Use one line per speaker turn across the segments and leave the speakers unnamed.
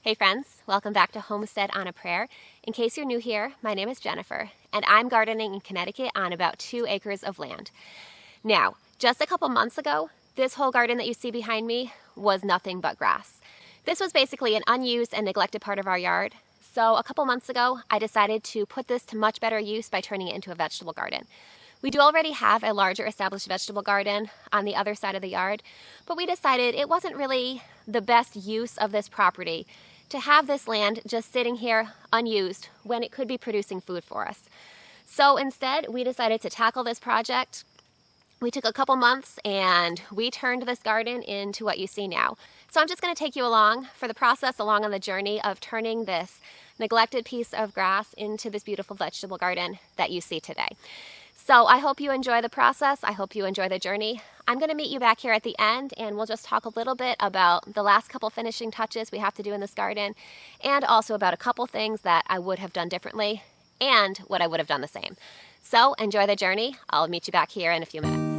Hey friends, welcome back to Homestead on a Prayer. In case you're new here, my name is Jennifer, and I'm gardening in Connecticut on about 2 acres of land. Now, just a couple months ago, this whole garden that you see behind me was nothing but grass. This was basically an unused and neglected part of our yard. So a couple months ago, I decided to put this to much better use by turning it into a vegetable garden. We do already have a larger established vegetable garden on the other side of the yard, but we decided it wasn't really the best use of this property to have this land just sitting here unused when it could be producing food for us. So instead, we decided to tackle this project. We took a couple months and we turned this garden into what you see now. So I'm just going to take you along for the process, along on the journey of turning this neglected piece of grass into this beautiful vegetable garden that you see today. So I hope you enjoy the process. I hope you enjoy the journey. I'm going to meet you back here at the end and we'll just talk a little bit about the last couple finishing touches we have to do in this garden, and also about a couple things that I would have done differently and what I would have done the same. So enjoy the journey. I'll meet you back here in a few minutes.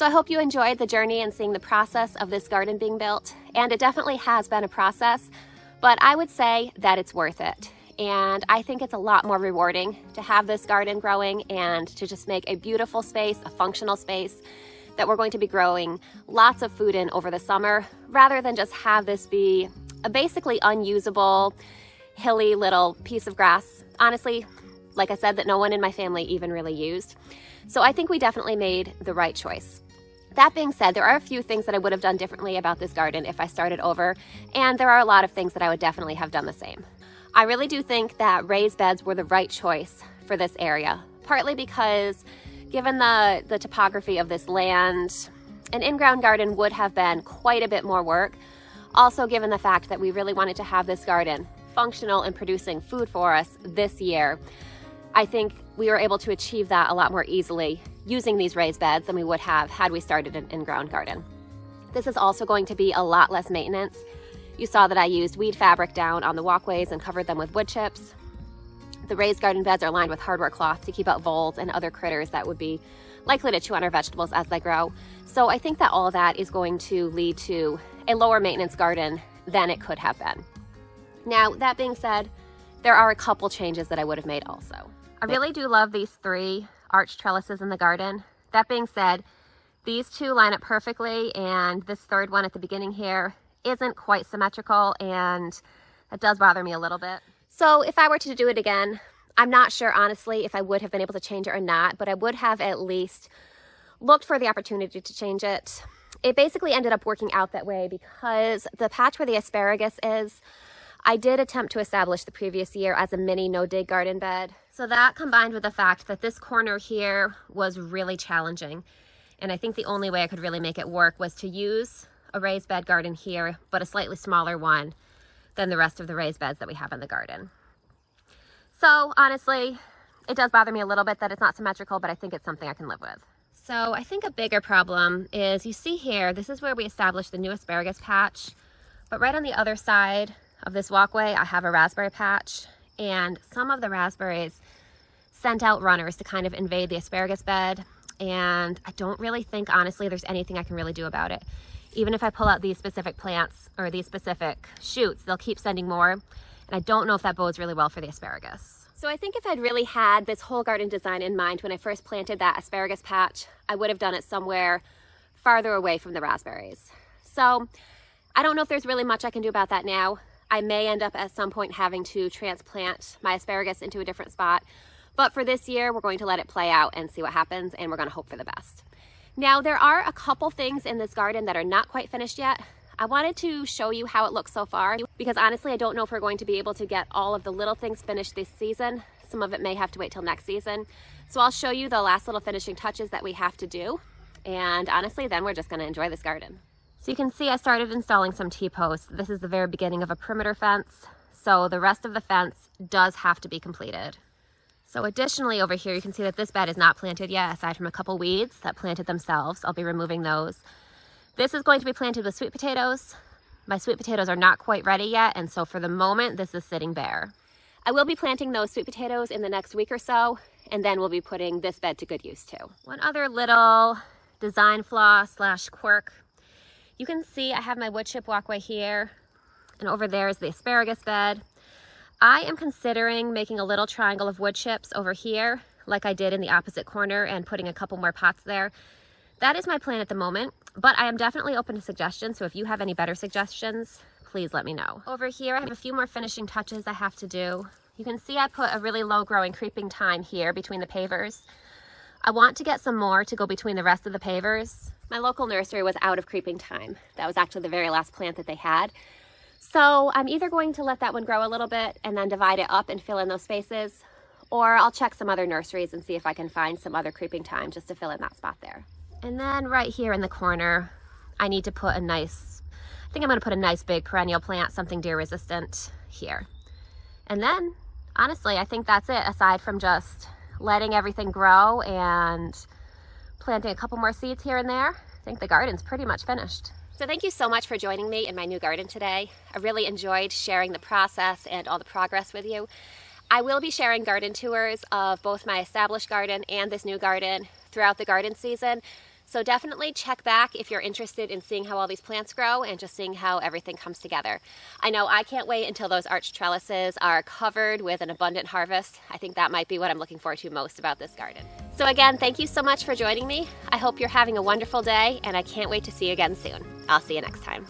So I hope you enjoyed the journey and seeing the process of this garden being built. And it definitely has been a process, but I would say that it's worth it. And I think it's a lot more rewarding to have this garden growing and to just make a beautiful space, a functional space that we're going to be growing lots of food in over the summer, rather than just have this be a basically unusable, hilly little piece of grass. Honestly, like I said, that no one in my family even really used. So I think we definitely made the right choice. That being said, there are a few things that I would have done differently about this garden if I started over, and there are a lot of things that I would definitely have done the same. I really do think that raised beds were the right choice for this area, partly because given the topography of this land, an in-ground garden would have been quite a bit more work. Also, given the fact that we really wanted to have this garden functional and producing food for us this year, I think we were able to achieve that a lot more easily using these raised beds than we would have had we started an in-ground garden. This is also going to be a lot less maintenance. You saw that I used weed fabric down on the walkways and covered them with wood chips. The raised garden beds are lined with hardware cloth to keep out voles and other critters that would be likely to chew on our vegetables as they grow. So I think that all of that is going to lead to a lower maintenance garden than it could have been. Now, that being said, there are a couple changes that I would have made also. I really do love these 3 arch trellises in the garden. That being said, these 2 line up perfectly, and this 3rd one at the beginning here isn't quite symmetrical, and it does bother me a little bit. So if I were to do it again, I'm not sure honestly if I would have been able to change it or not, but I would have at least looked for the opportunity to change it. It basically ended up working out that way because the patch where the asparagus is, I did attempt to establish the previous year as a mini no-dig garden bed. So that combined with the fact that this corner here was really challenging, and I think the only way I could really make it work was to use a raised bed garden here, but a slightly smaller one than the rest of the raised beds that we have in the garden. So honestly, it does bother me a little bit that it's not symmetrical, but I think it's something I can live with. So I think a bigger problem is, you see here, this is where we established the new asparagus patch, but right on the other side of this walkway, I have a raspberry patch, and some of the raspberries sent out runners to kind of invade the asparagus bed, and I don't really think, honestly, there's anything I can really do about it. Even if I pull out these specific plants or these specific shoots, they'll keep sending more. And I don't know if that bodes really well for the asparagus. So I think if I'd really had this whole garden design in mind when I first planted that asparagus patch, I would have done it somewhere farther away from the raspberries. So I don't know if there's really much I can do about that now. I may end up at some point having to transplant my asparagus into a different spot. But for this year, we're going to let it play out and see what happens, and we're going to hope for the best. Now, there are a couple things in this garden that are not quite finished yet. I wanted to show you how it looks so far because honestly, I don't know if we're going to be able to get all of the little things finished this season. Some of it may have to wait till next season. So I'll show you the last little finishing touches that we have to do. And honestly, then we're just going to enjoy this garden. So you can see I started installing some T-posts. This is the very beginning of a perimeter fence. So the rest of the fence does have to be completed. So additionally over here, you can see that this bed is not planted yet, aside from a couple weeds that planted themselves. I'll be removing those. This is going to be planted with sweet potatoes. My sweet potatoes are not quite ready yet, and so for the moment, this is sitting bare. I will be planting those sweet potatoes in the next week or so, and then we'll be putting this bed to good use too. One other little design flaw / quirk. You can see I have my wood chip walkway here, and over there is the asparagus bed. I am considering making a little triangle of wood chips over here, like I did in the opposite corner, and putting a couple more pots there. That is my plan at the moment, but I am definitely open to suggestions, so if you have any better suggestions, please let me know. Over here, I have a few more finishing touches I have to do. You can see I put a really low growing creeping thyme here between the pavers. I want to get some more to go between the rest of the pavers. My local nursery was out of creeping thyme. That was actually the very last plant that they had. So I'm either going to let that one grow a little bit and then divide it up and fill in those spaces, or I'll check some other nurseries and see if I can find some other creeping thyme just to fill in that spot there. And then right here in the corner, I need to put a nice, I think I'm going to put a nice big perennial plant, something deer resistant here. And then honestly, I think that's it, aside from just letting everything grow and planting a couple more seeds here and there. I think the garden's pretty much finished. So thank you so much for joining me in my new garden today. I really enjoyed sharing the process and all the progress with you. I will be sharing garden tours of both my established garden and this new garden throughout the garden season. So definitely check back if you're interested in seeing how all these plants grow and just seeing how everything comes together. I know I can't wait until those arched trellises are covered with an abundant harvest. I think that might be what I'm looking forward to most about this garden. So again, thank you so much for joining me. I hope you're having a wonderful day, and I can't wait to see you again soon. I'll see you next time.